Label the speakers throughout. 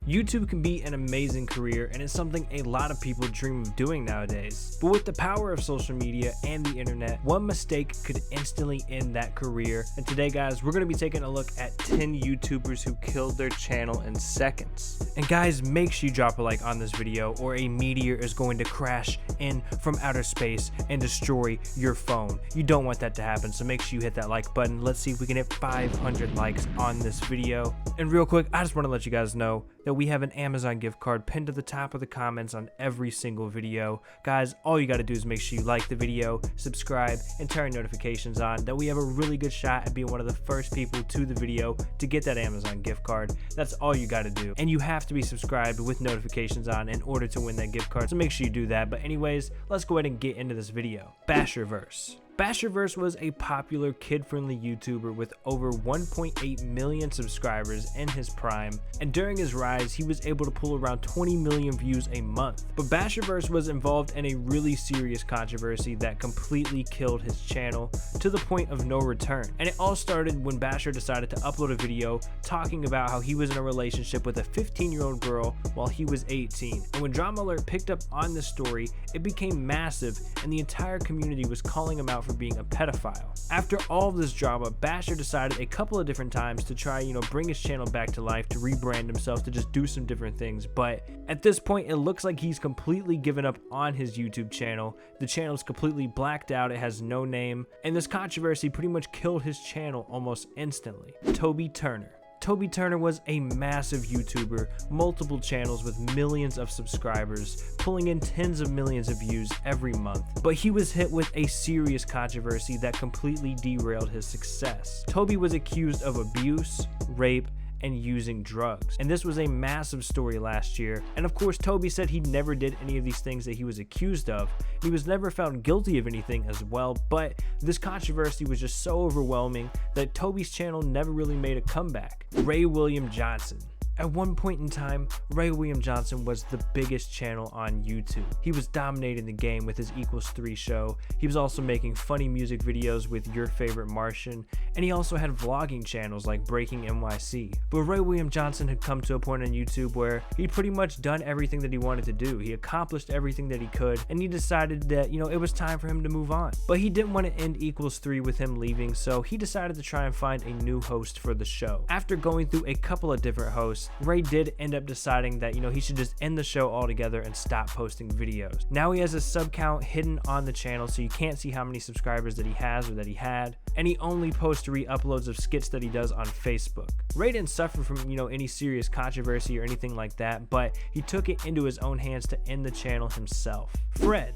Speaker 1: YouTube can be an amazing career, and it's something a lot of people dream of doing nowadays. But with the power of social media and the internet, one mistake could instantly end that career. And today, guys, we're going to be taking a look at 10 YouTubers who killed their channel in seconds. And guys, make sure you drop a like on this video, or a meteor is going to crash in from outer space and destroy your phone. You don't want that to happen, so make sure you hit that like button. Let's see if we can hit 500 likes on this video. And real quick, I just want to let you guys know that we have an Amazon gift card pinned to the top of the comments on every single video. Guys, all you got to do is make sure you like the video, subscribe, and turn notifications on. That we have a really good shot at being one of the first people to the video to get that Amazon gift card. That's all you got to do. And you have to be subscribed with notifications on in order to win that gift card, so make sure you do that. But anyways, let's go ahead and get into this video. Basherverse. Basherverse was a popular kid-friendly YouTuber with over 1.8 million subscribers in his prime, and during his rise he was able to pull around 20 million views a month. But Basherverse was involved in a really serious controversy that completely killed his channel to the point of no return. And it all started when Basher decided to upload a video talking about how he was in a relationship with a 15-year-old girl while he was 18. And when Drama Alert picked up on this story, it became massive, and the entire community was calling him out for being a pedophile. After all of this drama, Basher decided a couple of different times to try, bring his channel back to life, to rebrand himself, to just do some different things. But at this point, it looks like he's completely given up on his YouTube channel. The channel is completely blacked out. It has no name. And this controversy pretty much killed his channel almost instantly. Toby Turner. Toby Turner was a massive YouTuber, multiple channels with millions of subscribers, pulling in tens of millions of views every month. But he was hit with a serious controversy that completely derailed his success. Toby was accused of abuse, rape, and using drugs. And this was a massive story last year. And of course, Toby said he never did any of these things that he was accused of. He was never found guilty of anything as well, but this controversy was just so overwhelming that Toby's channel never really made a comeback. Raywilliamjohnson. At one point in time, Raywilliamjohnson was the biggest channel on YouTube. He was dominating the game with his =3 show. He was also making funny music videos with Your Favorite Martian, and he also had vlogging channels like Breaking NYC. But Raywilliamjohnson had come to a point on YouTube where he'd pretty much done everything that he wanted to do. He accomplished everything that he could, and he decided that, it was time for him to move on. But he didn't want to end =3 with him leaving, so he decided to try and find a new host for the show. After going through a couple of different hosts, Ray did end up deciding that, he should just end the show altogether and stop posting videos. Now he has a sub count hidden on the channel, so you can't see how many subscribers that he has or that he had, and he only posts re-uploads of skits that he does on Facebook. Ray didn't suffer from, any serious controversy or anything like that, but he took it into his own hands to end the channel himself. Fred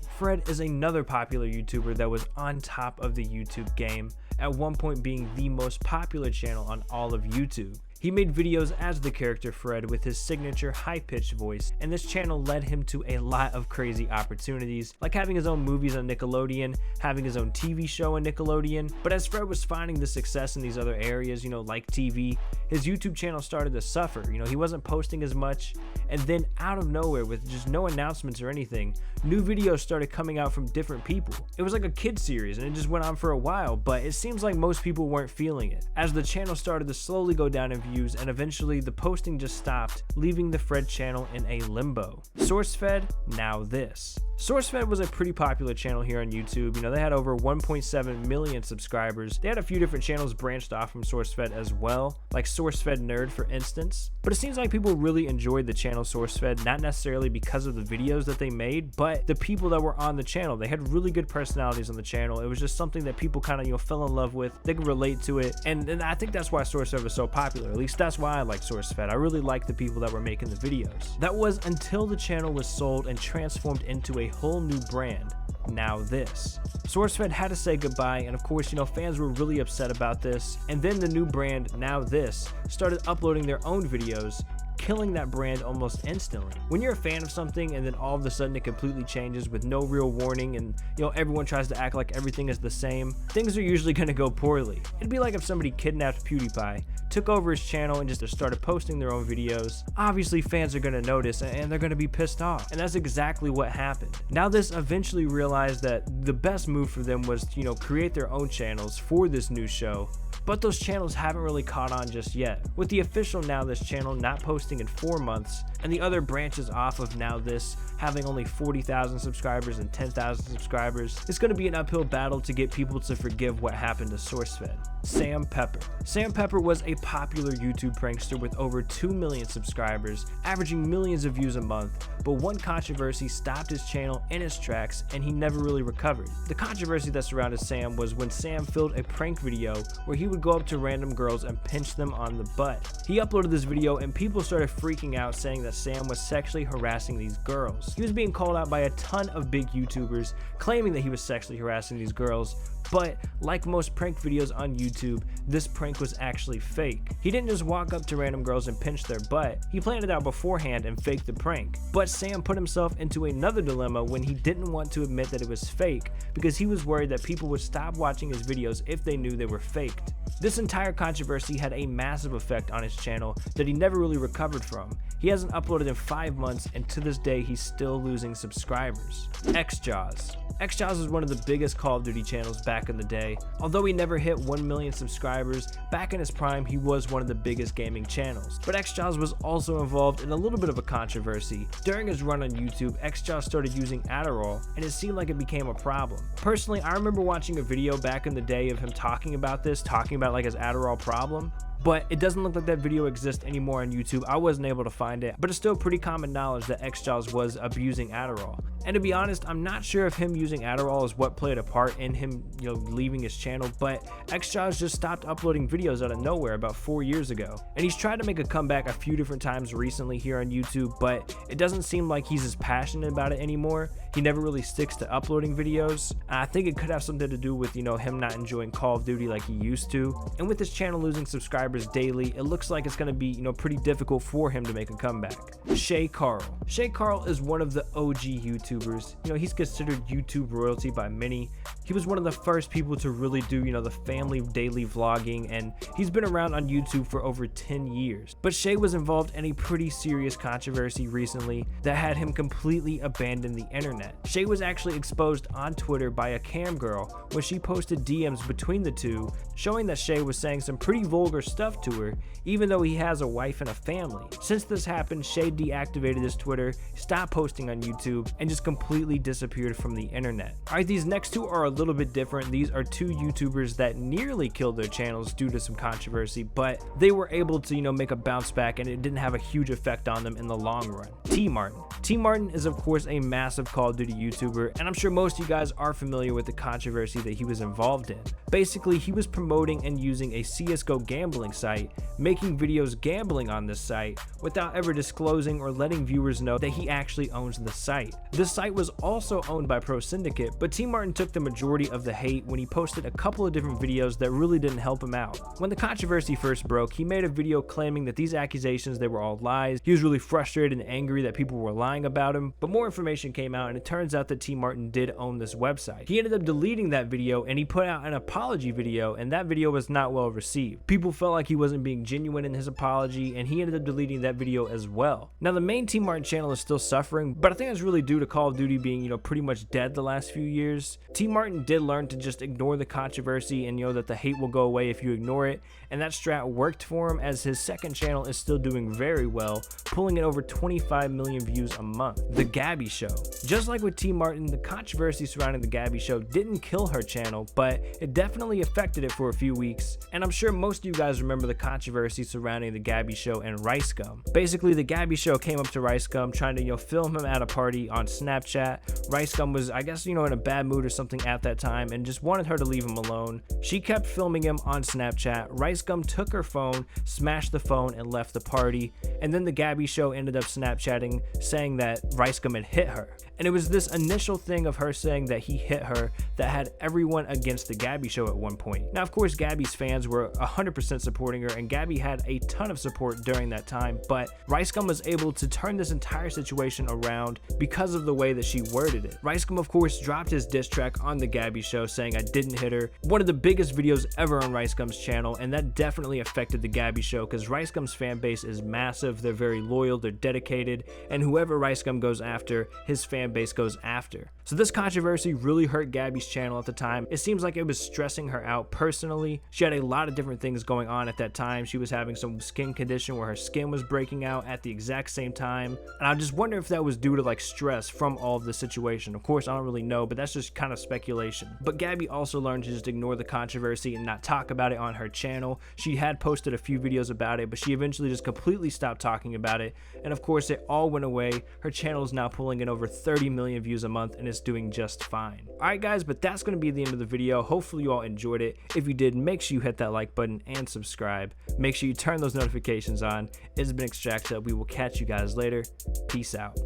Speaker 1: is another popular YouTuber that was on top of the YouTube game, at one point being the most popular channel on all of YouTube. He made videos as the character Fred with his signature high-pitched voice, and this channel led him to a lot of crazy opportunities, like having his own movies on Nickelodeon, having his own TV show on Nickelodeon. But as Fred was finding the success in these other areas, like TV, his YouTube channel started to suffer. He wasn't posting as much, and then out of nowhere, with just no announcements or anything, new videos started coming out from different people. It was like a kid series, and it just went on for a while, but it seems like most people weren't feeling it, as the channel started to slowly go down in views, and eventually the posting just stopped, leaving the Fred channel in a limbo. Sourcefed, now this. Sourcefed was a pretty popular channel here on YouTube. They had over 1.7 million subscribers. They had a few different channels branched off from Sourcefed as well, like Sourcefed Nerd, for instance. But it seems like people really enjoyed the channel Sourcefed, not necessarily because of the videos that they made, but the people that were on the channel. They had really good personalities on the channel. It was just something that people kind of, fell in love with. They could relate to it, and I think that's why Sourcefed was so popular. At least that's why I like Sourcefed. I really liked the people that were making the videos. That was until the channel was sold and transformed into a whole new brand. Now this. Sourcefed had to say goodbye, and of course, fans were really upset about this. And then the new brand, Now This, started uploading their own videos, killing that brand almost instantly. When you're a fan of something and then all of a sudden it completely changes with no real warning, and everyone tries to act like everything is the same, things are usually going to go poorly. It'd be like if somebody kidnapped PewDiePie, took over his channel, and just started posting their own videos. Obviously fans are going to notice, and they're going to be pissed off, and that's exactly what happened. Now This eventually realized that the best move for them was to create their own channels for this new show, but those channels haven't really caught on just yet. With the official Now This channel not posting in 4 months, and the other branches off of Now This having only 40,000 subscribers and 10,000 subscribers, it's going to be an uphill battle to get people to forgive what happened to Sourcefed. Sam Pepper. Sam Pepper was a popular YouTube prankster with over 2 million subscribers, averaging millions of views a month, but one controversy stopped his channel in its tracks and he never really recovered. The controversy that surrounded Sam was when Sam filmed a prank video where he would go up to random girls and pinch them on the butt. He uploaded this video and people started freaking out, saying that Sam was sexually harassing these girls. He was being called out by a ton of big YouTubers claiming that he was sexually harassing these girls, but like most prank videos on YouTube, this prank was actually fake. He didn't just walk up to random girls and pinch their butt, he planned it out beforehand and faked the prank. But Sam put himself into another dilemma when he didn't want to admit that it was fake because he was worried that people would stop watching his videos if they knew they were faked. This entire controversy had a massive effect on his channel that he never really recovered from. He hasn't uploaded in 5 months, and to this day he's still losing subscribers. XJaws. XJaws was one of the biggest Call of Duty channels back in the day. Although he never hit 1 million subscribers, back in his prime he was one of the biggest gaming channels. But XJaws was also involved in a little bit of a controversy. During his run on YouTube, XJaws started using Adderall, and it seemed like it became a problem. Personally, I remember watching a video back in the day of him talking about like his Adderall problem. But it doesn't look like that video exists anymore on YouTube. I wasn't able to find it, but it's still pretty common knowledge that XJaws was abusing Adderall. And to be honest, I'm not sure if him using Adderall is what played a part in him, leaving his channel, but XJaws just stopped uploading videos out of nowhere about 4 years ago. And he's tried to make a comeback a few different times recently here on YouTube, but it doesn't seem like he's as passionate about it anymore. He never really sticks to uploading videos. I think it could have something to do with, him not enjoying Call of Duty like he used to. And with his channel losing subscribers daily, it looks like it's going to be, pretty difficult for him to make a comeback. Shay Carl. Shay Carl is one of the OG YouTubers. He's considered YouTube royalty by many. He was one of the first people to really do, the family daily vlogging, and he's been around on YouTube for over 10 years. But Shay was involved in a pretty serious controversy recently that had him completely abandon the internet. Shay was actually exposed on Twitter by a cam girl when she posted DMs between the two, showing that Shay was saying some pretty vulgar stuff to her, even though he has a wife and a family. Since this happened, Shay deactivated his Twitter, stopped posting on YouTube, and just completely disappeared from the internet. Alright, these next two are a little bit different. These are two YouTubers that nearly killed their channels due to some controversy, but they were able to, make a bounce back, and it didn't have a huge effect on them in the long run. Tmartn. Tmartn is of course a massive Call of Duty YouTuber, and I'm sure most of you guys are familiar with the controversy that he was involved in. Basically, he was promoting and using a CSGO gambling site, making videos gambling on this site without ever disclosing or letting viewers know that he actually owns the site. This site was also owned by Pro Syndicate, but Tmartn took the majority of the hate when he posted a couple of different videos that really didn't help him out. When the controversy first broke, he made a video claiming that these accusations, they were all lies. He was really frustrated and angry that people were lying about him, but more information came out, and it turns out that Tmartn did own this website. He ended up deleting that video, and he put out an apology video, and that video was not well received. People felt like he wasn't being genuine in his apology, and he ended up deleting that video as well. Now, the main Tmartn channel is still suffering, but I think that's really due to Call of Duty being, pretty much dead the last few years. Tmartn did learn to just ignore the controversy and that the hate will go away if you ignore it, and that strat worked for him, as his second channel is still doing very well, pulling in over 25 million views a month. The Gabbie Show. Just like with Tmartn, the controversy surrounding the Gabbie Show didn't kill her channel, but it definitely affected it for a few weeks, and I'm sure most of you guys remember the controversy surrounding the Gabbie Show and Rice Gum. Basically, the Gabbie Show came up to Rice Gum trying to film him at a party on Snapchat. Rice Gum was, I guess, in a bad mood or something at that time and just wanted her to leave him alone. She kept filming him on Snapchat. Rice Gum took her phone, smashed the phone, and left the party, and then the Gabbie Show ended up Snapchatting saying that Rice Gum had hit her. And it was this initial thing of her saying that he hit her that had everyone against the Gabbie Show at one point. Now, of course, Gabbie's fans were 100% supporting her, and Gabbie had a ton of support during that time, but Rice Gum was able to turn this entire situation around because of the way that she worded it. Rice Gum, of course, dropped his diss track on the Gabbie Show saying, "I didn't hit her." One of the biggest videos ever on Rice Gum's channel, and that definitely affected the Gabbie Show because Rice Gum's fan base is massive. They're very loyal, they're dedicated, and whoever Rice Gum goes after, his fan base goes after. So this controversy really hurt Gabbie's channel at the time. It seems like it was stressing her out personally. She had a lot of different things going on at that time. She was having some skin condition where her skin was breaking out at the exact same time. And I just wonder if that was due to like stress from all of the situation. Of course, I don't really know, but that's just kind of speculation. But Gabbie also learned to just ignore the controversy and not talk about it on her channel. She had posted a few videos about it, but she eventually just completely stopped talking about it. And of course, it all went away. Her channel is now pulling in over 30 million views a month and is doing just fine. Alright guys, but that's going to be the end of the video. Hopefully you all enjoyed it. If you did, make sure you hit that like button and subscribe. Make sure you turn those notifications on. It's been Extracted. We will catch you guys later. Peace out.